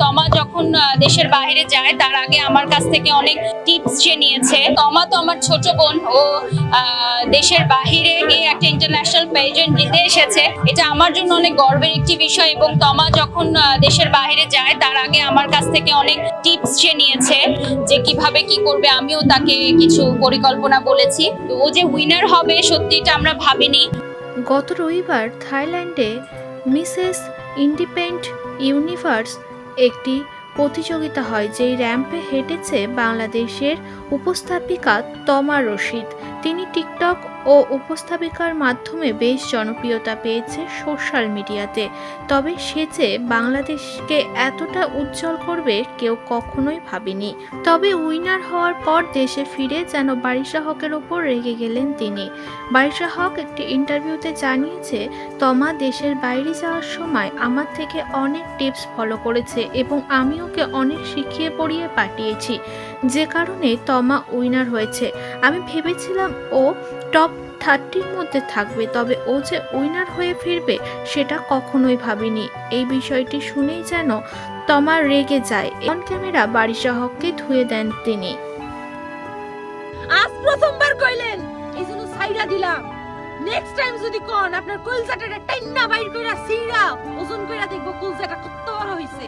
তমা যখন দেশের বাইরে যায় তার আগে আমার কাছ থেকে অনেক টিপস সে নিয়েছে। তমা তো আমার ছোট বোন, ও দেশের বাইরে এই একটা ইন্টারন্যাশনাল পেজেন্ট জিতে এসেছে। এটা আমার জন্য অনেক গর্বের একটি বিষয় এবং তমা যখন দেশের বাইরে যায় তার আগে আমার কাছ থেকে অনেক টিপস সে নিয়েছে যে কিভাবে কি করবে। আমিও তাকে কিছু পরিকল্পনা বলেছি। তো ও যে উইনার হবে সত্যি এটা আমরা ভাবিনি। গত রবিবার থাইল্যান্ডে মিসেস ইন্ডিপেন্ডেন্ট ইউনিভার্স একটি প্রতিযোগিতা হয়, যেই র্যাম্পে হেঁটেছে বাংলাদেশের উপস্থাপিকা তমা রশিদ। তিনি টিকটক ও উপস্থাপিকার মাধ্যমে বেশ জনপ্রিয়তা পেয়েছে সোশ্যাল মিডিয়াতে। তবে সে যে বাংলাদেশকে এতটা উজ্জ্বল করবে কেউ কখনোই ভাবেনি। তবে উইনার হওয়ার পর দেশে ফিরে যেন বারিশা হকের ওপর রেগে গেলেন তিনি। বারিশা হক একটি ইন্টারভিউতে জানিয়েছে, তমা দেশের বাইরে যাওয়ার সময় আমার থেকে অনেক টিপস ফলো করেছে এবং আমি ওকে অনেক শিখিয়ে পড়িয়ে পাঠিয়েছি, যে কারণে তমা উইনার হয়েছে। আমি ভেবেছিলাম ও টপ 30-র মধ্যে থাকবে, তবে ও যে উইনার হয়ে ফিরবে সেটা কখনোই ভাবিনি। এই বিষয়টি শুনেই যেন তমা রেগে যায়। অন ক্যামেরা বারিশা হককে ধুয়ে দেন তিনি। আজ প্রথমবার কইলেন এইজন্য সাইরা দিলাম। নেক্সট টাইম যদি কোন আপনার কলজাটা টাইন্না বাইর কইরা সিরা ওজন কইরা দেখবো কলজাটা কত বড় হইছে।